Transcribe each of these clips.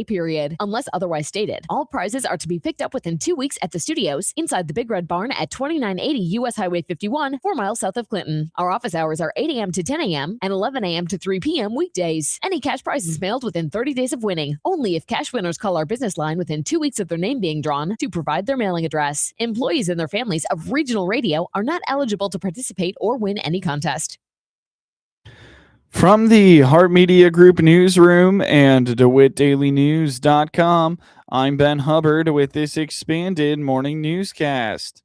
period. Unless otherwise stated, all prizes are to be picked up within 2 weeks at the studios inside the Big Red Barn at 2980 U.S. Highway 51, 4 miles south of Clinton. Our office hours are 8 a.m. to 10 a.m. and 11 a.m. to 3 p.m. weekdays. Any cash prize is mailed within 30 days of winning. Only if cash winners call our business line within 2 weeks of their name being drawn to provide their mailing address. Employees and their families of regional radio are not eligible to participate or win any contest. From the Heart Media Group newsroom and DeWittDailyNews.com, I'm Ben Hubbard with this expanded morning newscast.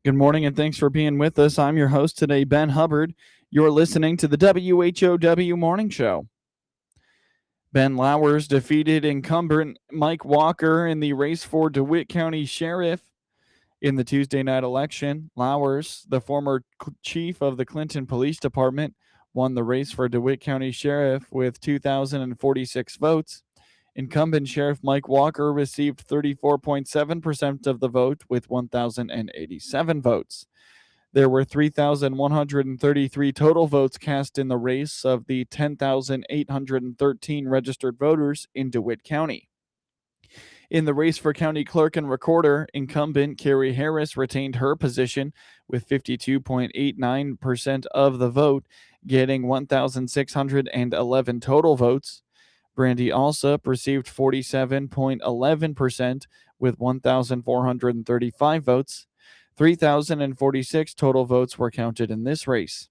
Good morning and thanks for being with us. I'm your host today, Ben Hubbard. You're listening to the WHOW Morning Show. Ben Lowers defeated incumbent Mike Walker in the race for DeWitt County Sheriff in the Tuesday night election. Lowers, the former chief of the Clinton Police Department, won the race for DeWitt County Sheriff with 2,046 votes. Incumbent Sheriff Mike Walker received 34.7% of the vote with 1,087 votes. There were 3,133 total votes cast in the race of the 10,813 registered voters in DeWitt County. In the race for county clerk and recorder, incumbent Carrie Harris retained her position with 52.89% of the vote, getting 1,611 total votes. Brandy Alsop received 47.11% with 1,435 votes. 3,046 total votes were counted in this race.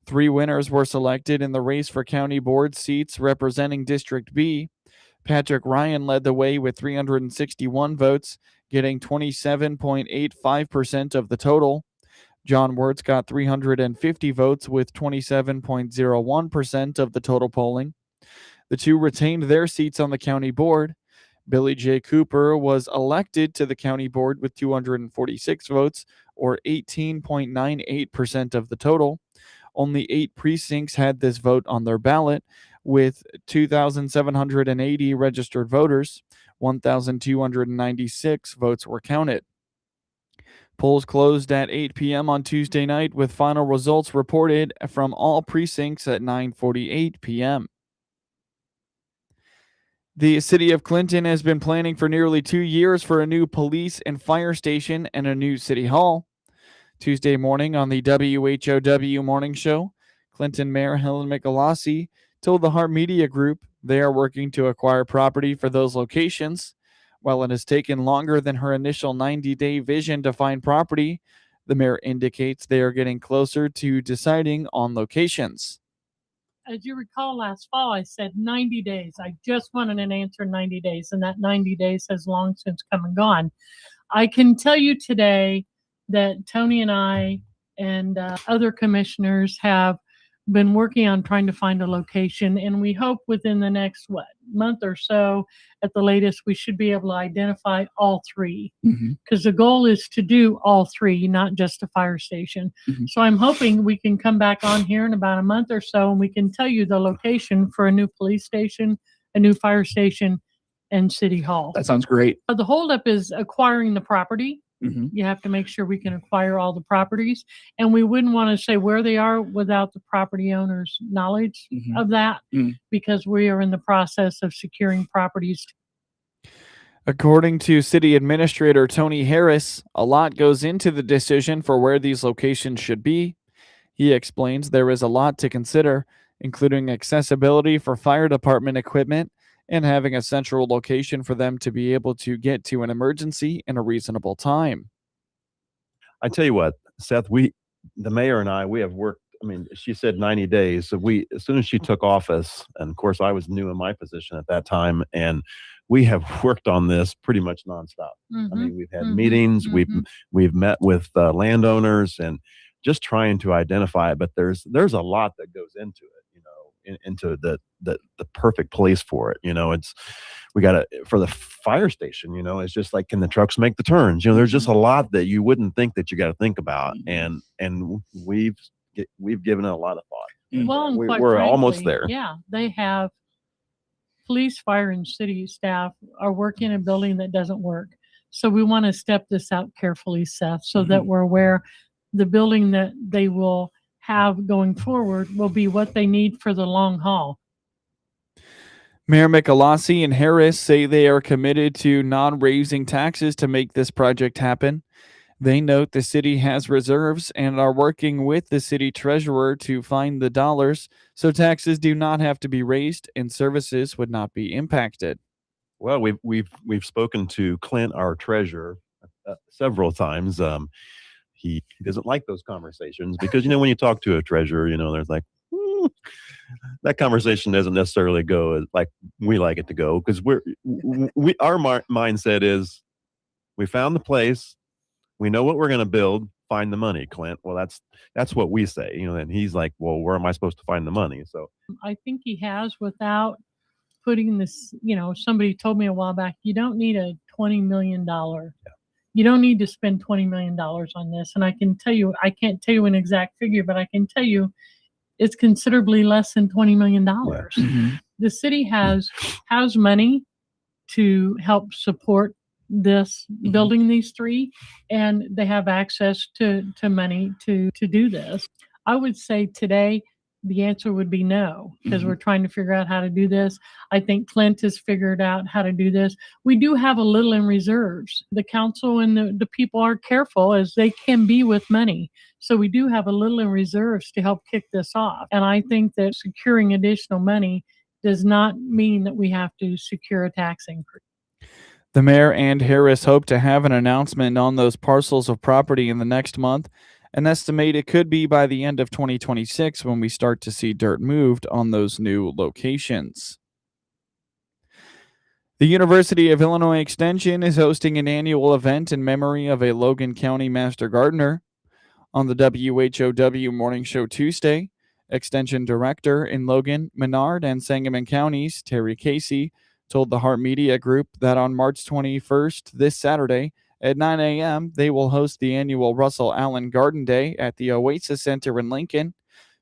3 winners were selected in the race for county board seats representing District B. Patrick Ryan led the way with 361 votes, getting 27.85% of the total. John Wirtz got 350 votes with 27.01% of the total polling. The 2 retained their seats on the county board. Billy J. Cooper was elected to the county board with 246 votes, or 18.98% of the total. Only 8 precincts had this vote on their ballot, with 2,780 registered voters. 1,296 votes were counted. Polls closed at 8 p.m. on Tuesday night, with final results reported from all precincts at 9:48 p.m. The city of Clinton has been planning for nearly 2 years for a new police and fire station and a new city hall. Tuesday morning on the WHOW Morning Show, Clinton Mayor Helen Michalossi told the Heart Media Group they are working to acquire property for those locations. While it has taken longer than her initial 90-day vision to find property, the mayor indicates they are getting closer to deciding on locations. As you recall, last fall, I said 90 days. I just wanted an answer in 90 days, and that 90 days has long since come and gone. I can tell you today that Tony and I and other commissioners have been working on trying to find a location, and we hope within the next, month or so, at the latest, we should be able to identify all 3. Because the goal is to do all 3, not just a fire station. So I'm hoping we can come back on here in about a month or so, and we can tell you the location for a new police station, a new fire station, and city hall. That sounds great. The holdup is acquiring the property. You have to make sure we can acquire all the properties, and we wouldn't want to say where they are without the property owner's knowledge of that, because we are in the process of securing properties. According to City Administrator Tony Harris, a lot goes into the decision for where these locations should be. He explains there is a lot to consider, including accessibility for fire department equipment and having a central location for them to be able to get to an emergency in a reasonable time. I tell you what, Seth, the mayor and I, we have worked, she said 90 days. So as soon as she took office, and of course I was new in my position at that time, and we have worked on this pretty much nonstop. We've had meetings, we've met with landowners and just trying to identify it, but there's a lot that goes into it. Into the perfect place for it. We got to, for the fire station, it's just like, can the trucks make the turns? There's just a lot that you wouldn't think that you got to think about. And we've given it a lot of thought. Well, and quite We're almost frankly, there. yeah, they have police, fire, and city staff are working in a building that doesn't work. So we want to step this out carefully, Seth, so that we're aware the building that they will have going forward will be what they need for the long haul. Mayor Michalossi and Harris say they are committed to not raising taxes to make this project happen. They note the city has reserves and are working with the city treasurer to find the dollars so taxes do not have to be raised and services would not be impacted. Well, we've spoken to Clint, our treasurer, several times. He doesn't like those conversations because when you talk to a treasurer, there's like that conversation doesn't necessarily go like we like it to go because our mindset is we found the place, we know what we're going to build, find the money, Clint. Well, that's what we say, and he's like, well, where am I supposed to find the money? So I think he has without putting this, somebody told me a while back, you don't need a $20 million. You don't need to spend $20 million on this. And I can tell you, I can't tell you an exact figure, but I can tell you it's considerably less than $20 million. The city has money to help support this, building these three, and they have access to money to do this. I would say today the answer would be no, because we're trying to figure out how to do this. I think Clint has figured out how to do this. We do have a little in reserves. The council and the people are careful as they can be with money. So we do have a little in reserves to help kick this off. And I think that securing additional money does not mean that we have to secure a tax increase. The mayor and Harris hope to have an announcement on those parcels of property in the next month and estimate it could be by the end of 2026 when we start to see dirt moved on those new locations. The University of Illinois Extension is hosting an annual event in memory of a Logan County Master Gardener. On the WHOW Morning Show Tuesday, Extension Director in Logan, Menard, and Sangamon counties, Terry Casey, told the Hart Media Group that on March 21st, this Saturday, at 9 a.m., they will host the annual Russell Allen Garden Day at the Oasis Center in Lincoln.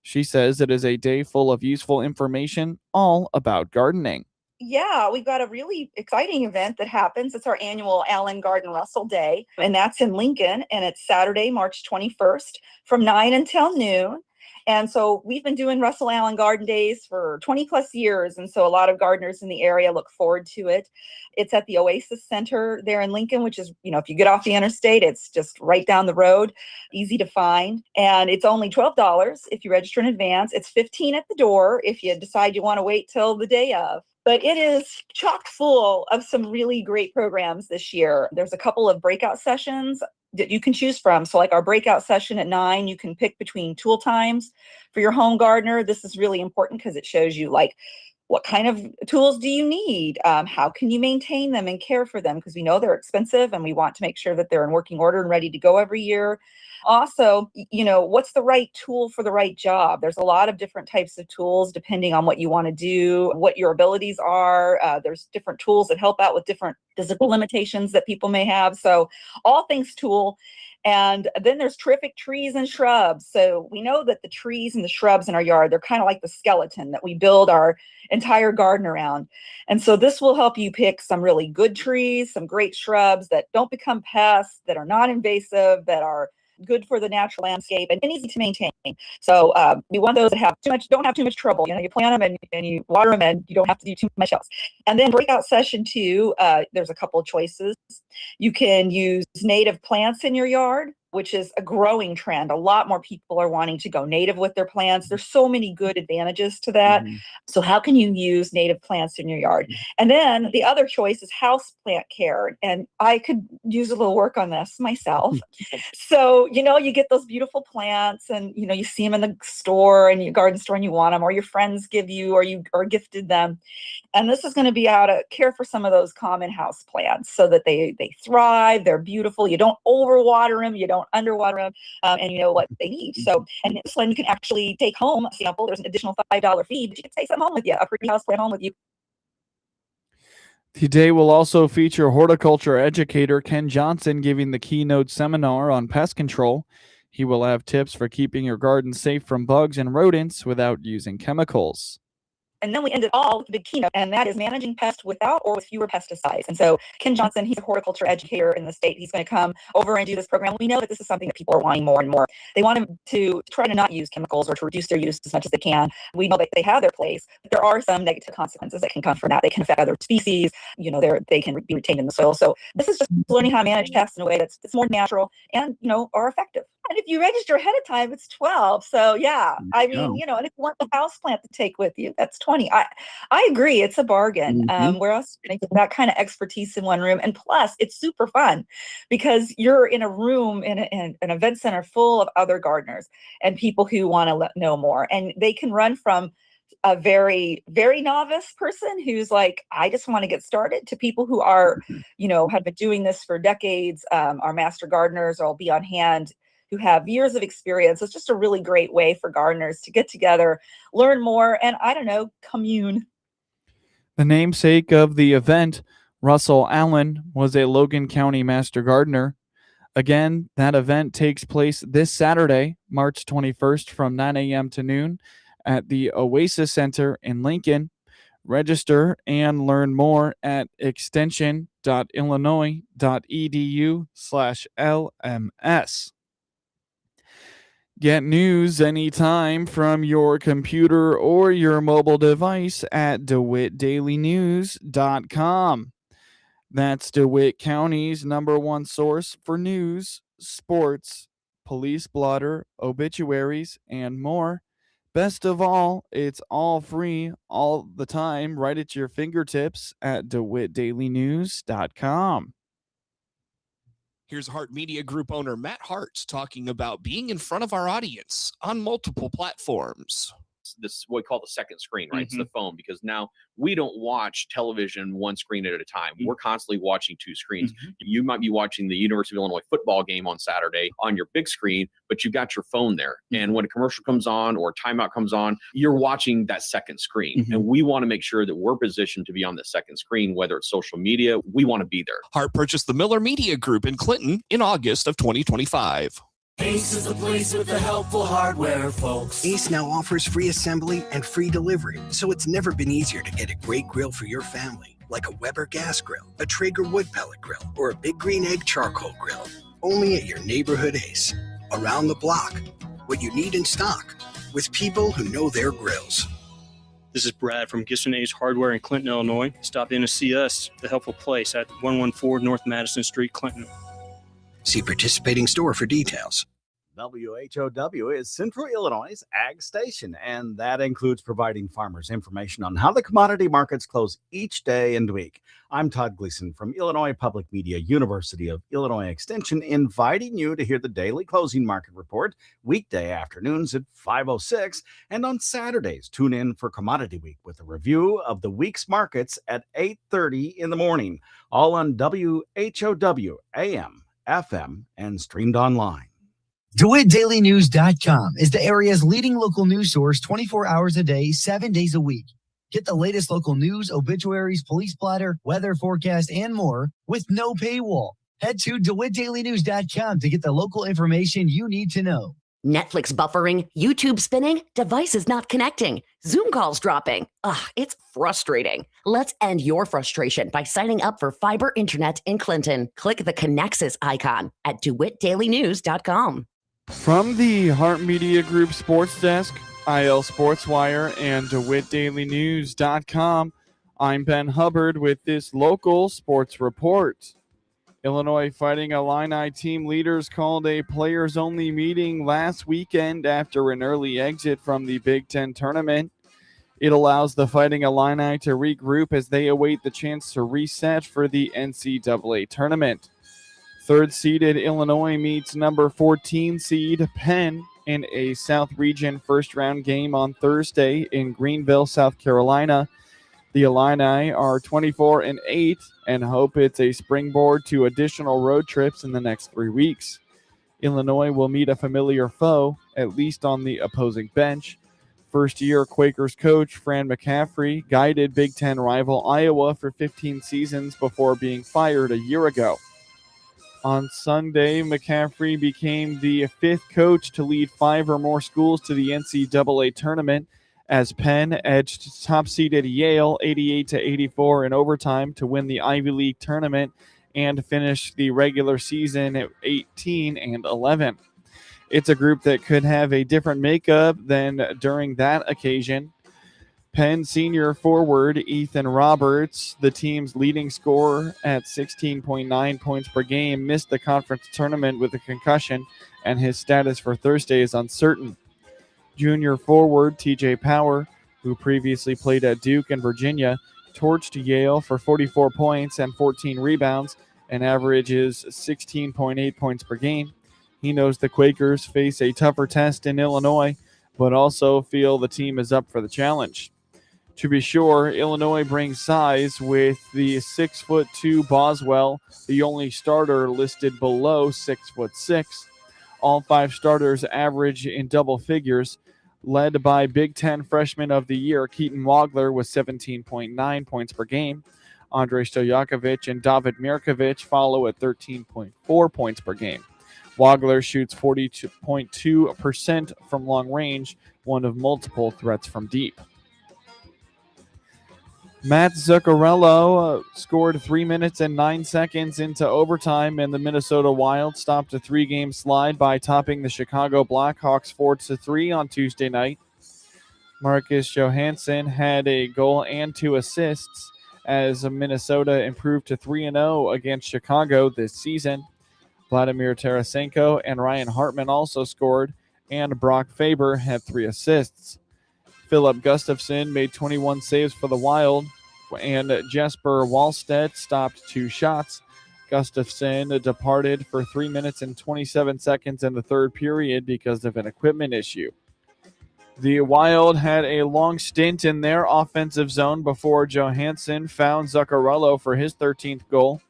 She says it is a day full of useful information all about gardening. Yeah, we've got a really exciting event that happens. It's our annual Allen Garden Russell Day, and that's in Lincoln, and it's Saturday, March 21st from 9 until noon. And so we've been doing Russell Allen Garden Days for 20 plus years. And so a lot of gardeners in the area look forward to it. It's at the Oasis Center there in Lincoln, which is, if you get off the interstate, it's just right down the road, easy to find. And it's only $12 if you register in advance. It's $15 at the door if you decide you want to wait till the day of. But it is chock full of some really great programs this year. There's a couple of breakout sessions that you can choose from. So like our breakout session at 9, you can pick between tool times for your home gardener. This is really important because it shows you like what kind of tools do you need? How can you maintain them and care for them? Because we know they're expensive and we want to make sure that they're in working order and ready to go every year. Also, what's the right tool for the right job? There's a lot of different types of tools depending on what you want to do, what your abilities are. There's different tools that help out with different physical limitations that people may have. So all things tool. And then there's terrific trees and shrubs. So we know that the trees and the shrubs in our yard, they're kind of like the skeleton that we build our entire garden around. And so this will help you pick some really good trees, some great shrubs that don't become pests, that are not invasive, that are good for the natural landscape and easy to maintain. So we want those that don't have too much trouble. You plant them and you water them and you don't have to do too much else. And then breakout session 2, there's a couple of choices. You can use native plants in your yard, which is a growing trend. A lot more people are wanting to go native with their plants. There's so many good advantages to that. So how can you use native plants in your yard? And then the other choice is house plant care. And I could use a little work on this myself. So, you get those beautiful plants and, you see them in the store and your garden store and you want them, or your friends give you, or gifted them. And this is going to be how to care for some of those common house plants so that they thrive, they're beautiful. You don't overwater them, you don't underwater them, and you know what they need. So, and this one you can actually take home a sample. There's an additional $5 fee, but you can take some home with you, a pretty house plant home with you. The day will also feature horticulture educator Ken Johnson giving the keynote seminar on pest control. He will have tips for keeping your garden safe from bugs and rodents without using chemicals. And then we end it all with the big keynote, and that is managing pests without or with fewer pesticides. And so Ken Johnson, he's a horticulture educator in the state. He's going to come over and do this program. We know that this is something that people are wanting more and more. They want him to try to not use chemicals or to reduce their use as much as they can. We know that they have their place, but there are some negative consequences that can come from that. They can affect other species. They can be retained in the soil. So this is just learning how to manage pests in a way that's more natural and, are effective. And if you register ahead of time, it's $12. So yeah, I mean, and if you want the house plant to take with you, that's $20. I agree. It's a bargain. Where else are you going to get that kind of expertise in one room? And plus it's super fun because you're in a room in an event center full of other gardeners and people who want to know more. And they can run from a very, very novice person who's like, I just want to get started, to people who are, have been doing this for decades. Our master gardeners will be on hand who have years of experience. It's just a really great way for gardeners to get together, learn more, and commune. The namesake of the event, Russell Allen, was a Logan County Master Gardener. Again, that event takes place this Saturday, March 21st from 9 a.m. to noon at the Oasis Center in Lincoln. Register and learn more at extension.illinois.edu/LMS. Get news anytime from your computer or your mobile device at DeWittDailyNews.com. That's DeWitt County's #1 source for news, sports, police blotter, obituaries, and more. Best of all, it's all free all the time, right at your fingertips at DeWittDailyNews.com. Here's Hart Media Group owner Matt Hart talking about being in front of our audience on multiple platforms. This what we call the second screen, right? It's the phone, because now we don't watch television one screen at a time. We're constantly watching two screens. You might be watching the University of Illinois football game on Saturday on your big screen, but you got your phone there. And when a commercial comes on or a timeout comes on, you're watching that second screen. And we want to make sure that we're positioned to be on the second screen, whether it's social media, we want to be there. Hart purchased the Miller Media Group in Clinton in August of 2025. Ace is the place with the helpful hardware, folks. Ace now offers free assembly and free delivery, so it's never been easier to get a great grill for your family, like a Weber gas grill, a Traeger wood pellet grill, or a Big Green Egg charcoal grill. Only at your neighborhood Ace. Around the block. What you need in stock, with people who know their grills. This is Brad from Gibson Ace Hardware in Clinton, Illinois. Stop in to see us, the helpful place at 114 North Madison Street, Clinton. See participating store for details. WHOW is Central Illinois' ag station, and that includes providing farmers information on how the commodity markets close each day and week. I'm Todd Gleason from Illinois Public Media, University of Illinois Extension, inviting you to hear the daily closing market report weekday afternoons at 5:06, and on Saturdays, tune in for Commodity Week with a review of the week's markets at 8:30 in the morning, all on WHOW AM, FM, and streamed online. DeWittDailyNews.com is the area's leading local news source 24 hours a day, 7 days a week. Get the latest local news, obituaries, police blotter, weather forecast, and more with no paywall. Head to DeWittDailyNews.com to get the local information you need to know. Netflix buffering, YouTube spinning, devices not connecting, Zoom calls dropping. It's frustrating. Let's end your frustration by signing up for fiber internet in Clinton. Click the Connexus icon at DeWittDailyNews.com. From the Hart Media Group Sports Desk, IL Sports Wire, and DeWittDailyNews.com, I'm Ben Hubbard with this local sports report. Illinois Fighting Illini team leaders called a players-only meeting last weekend after an early exit from the Big Ten tournament. It allows the Fighting Illini to regroup as they await the chance to reset for the NCAA tournament. Third-seeded Illinois meets number 14 seed Penn in a South Region first-round game on Thursday in Greenville, South Carolina. The Illini are 24-8 and hope it's a springboard to additional road trips in the next 3 weeks. Illinois will meet a familiar foe, at least on the opposing bench. First-year Quakers coach Fran McCaffrey guided Big Ten rival Iowa for 15 seasons before being fired a year ago. On Sunday, McCaffrey became the 5th coach to lead 5 or more schools to the NCAA tournament as Penn edged top-seeded Yale 88-84 in overtime to win the Ivy League tournament and finish the regular season at 18-11. It's a group that could have a different makeup than during that occasion. Penn senior forward Ethan Roberts, the team's leading scorer at 16.9 points per game, missed the conference tournament with a concussion, and his status for Thursday is uncertain. Junior forward TJ Power, who previously played at Duke and Virginia, torched Yale for 44 points and 14 rebounds and averages 16.8 points per game. He knows the Quakers face a tougher test in Illinois, but also feel the team is up for the challenge. To be sure, Illinois brings size with the 6'2" Boswell, the only starter listed below 6'6". All 5 starters average in double figures, led by Big Ten Freshman of the Year Keaton Wagler with 17.9 points per game. Andrei Stojakovic and David Mirkovic follow at 13.4 points per game. Wagler shoots 42.2% from long range, one of multiple threats from deep. Matt Zuccarello scored 3 minutes and 9 seconds into overtime, and the Minnesota Wild stopped a 3-game slide by topping the Chicago Blackhawks 4-3 on Tuesday night. Marcus Johansson had a goal and 2 assists as Minnesota improved to 3-0 against Chicago this season. Vladimir Tarasenko and Ryan Hartman also scored, and Brock Faber had 3 assists. Philip Gustafsson made 21 saves for the Wild, and Jesper Wallstedt stopped 2 shots. Gustafsson departed for 3 minutes and 27 seconds in the third period because of an equipment issue. The Wild had a long stint in their offensive zone before Johansson found Zuccarello for his 13th goal.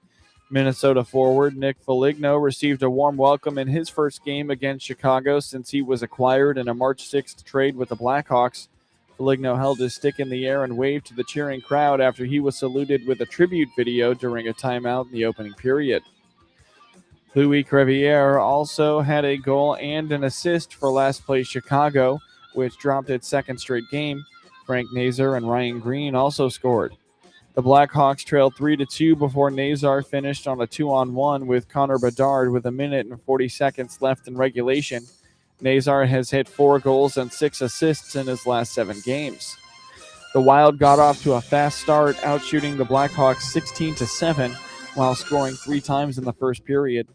Minnesota forward Nick Foligno received a warm welcome in his first game against Chicago since he was acquired in a March 6th trade with the Blackhawks. Foligno held his stick in the air and waved to the cheering crowd after he was saluted with a tribute video during a timeout in the opening period. Louis Crevier also had a goal and an assist for last place Chicago, which dropped its second straight game. Frank Nazar and Ryan Green also scored. The Blackhawks trailed 3-2 before Nazar finished on a 2-on-1 with Connor Bedard with 1 minute and 40 seconds left in regulation. Nazar has hit 4 goals and 6 assists in his last 7 games. The Wild got off to a fast start, outshooting the Blackhawks 16-7 while scoring 3 times in the first period.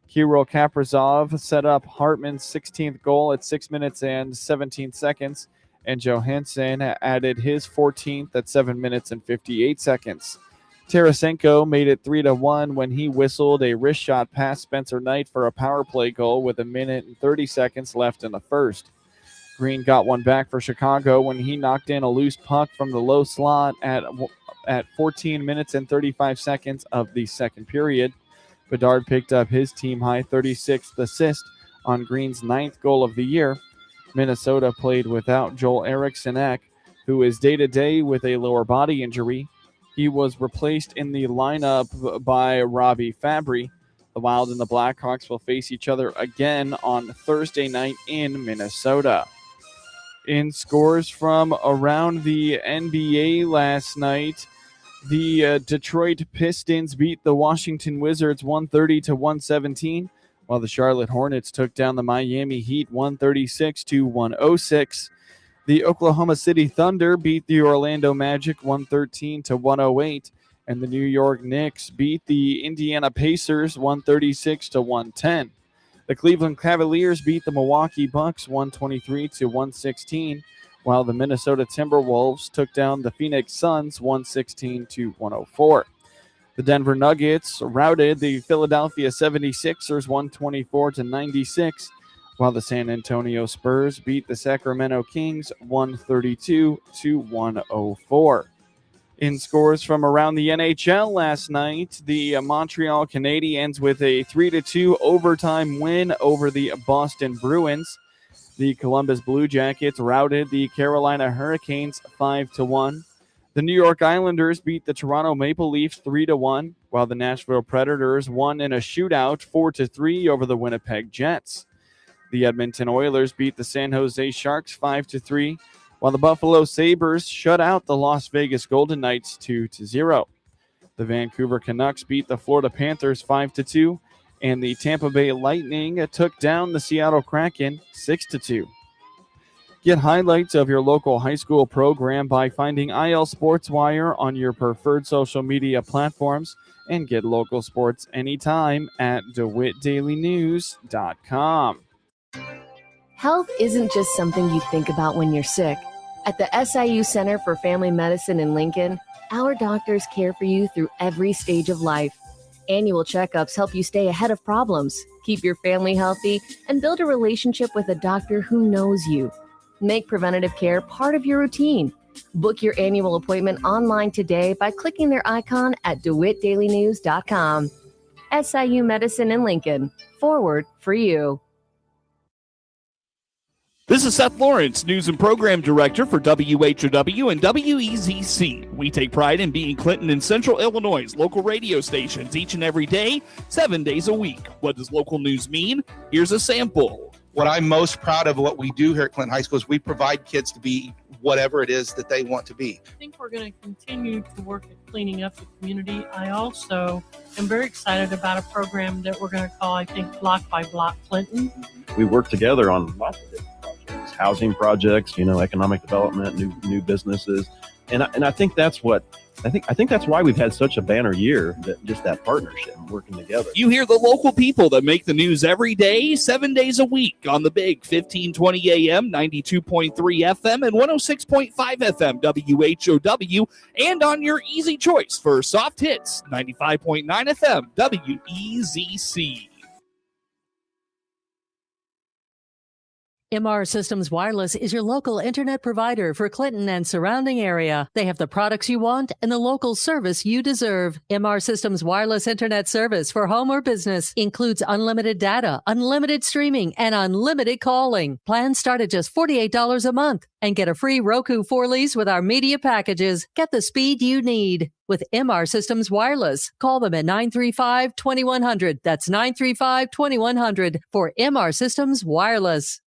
Kirill Kaprizov set up Hartman's 16th goal at 6 minutes and 17 seconds, and Johansson added his 14th at 7 minutes and 58 seconds. Tarasenko made it 3-1 when he whistled a wrist shot past Spencer Knight for a power play goal with 1 minute and 30 seconds left in the first. Green got one back for Chicago when he knocked in a loose puck from the low slot at 14 minutes and 35 seconds of the second period. Bedard picked up his team-high 36th assist on Green's 9th goal of the year. Minnesota played without Joel Eriksson Ek, who is day-to-day with a lower body injury. He was replaced in the lineup by Robbie Fabry. The Wild and the Blackhawks will face each other again on Thursday night in Minnesota. In scores from around the NBA last night, the Detroit Pistons beat the Washington Wizards 130-117, while the Charlotte Hornets took down the Miami Heat 136-106. The Oklahoma City Thunder beat the Orlando Magic 113-108, and the New York Knicks beat the Indiana Pacers 136-110. The Cleveland Cavaliers beat the Milwaukee Bucks 123-116, while the Minnesota Timberwolves took down the Phoenix Suns 116-104. The Denver Nuggets routed the Philadelphia 76ers 124-96, while the San Antonio Spurs beat the Sacramento Kings 132-104. In scores from around the NHL last night, the Montreal Canadiens with a 3-2 overtime win over the Boston Bruins. The Columbus Blue Jackets routed the Carolina Hurricanes 5-1. The New York Islanders beat the Toronto Maple Leafs 3-1. while the Nashville Predators won in a shootout 4-3 over the Winnipeg Jets. The Edmonton Oilers beat the San Jose Sharks 5-3, while the Buffalo Sabres shut out the Las Vegas Golden Knights 2-0. The Vancouver Canucks beat the Florida Panthers 5-2, and the Tampa Bay Lightning took down the Seattle Kraken 6-2. Get highlights of your local high school program by finding IL Sports Wire on your preferred social media platforms, and get local sports anytime at DeWittDailyNews.com. Health isn't just something you think about when you're sick. At the SIU Center for Family Medicine in Lincoln, our doctors care for you through every stage of life. Annual checkups help you stay ahead of problems, keep your family healthy, and build a relationship with a doctor who knows you. Make preventative care part of your routine. Book your annual appointment online today by clicking their icon at DeWittDailyNews.com. SIU Medicine in Lincoln. Forward for you. This is Seth Lawrence, News and Program Director for WHOW and WEZC. We take pride in being Clinton and Central Illinois' local radio stations each and every day, 7 days a week. What does local news mean? Here's a sample. What I'm most proud of what we do here at Clinton High School is we provide kids to be whatever it is that they want to be. I think we're going to continue to work at cleaning up the community. I also am very excited about a program that we're going to call, I think, Block by Block Clinton. We work together on lots of different projects, housing projects, economic development, new businesses. And I think that's what I think that's why we've had such a banner year, that partnership and working together. You hear the local people that make the news every day, 7 days a week on the big 1520 AM, 92.3 FM, and 106.5 FM WHOW, and on your easy choice for soft hits, 95.9 FM WEZC. MR Systems Wireless is your local internet provider for Clinton and surrounding area. They have the products you want and the local service you deserve. MR Systems Wireless Internet service for home or business includes unlimited data, unlimited streaming, and unlimited calling. Plans start at just $48 a month and get a free Roku 4 lease with our media packages. Get the speed you need with MR Systems Wireless. Call them at 935-2100. That's 935-2100 for MR Systems Wireless.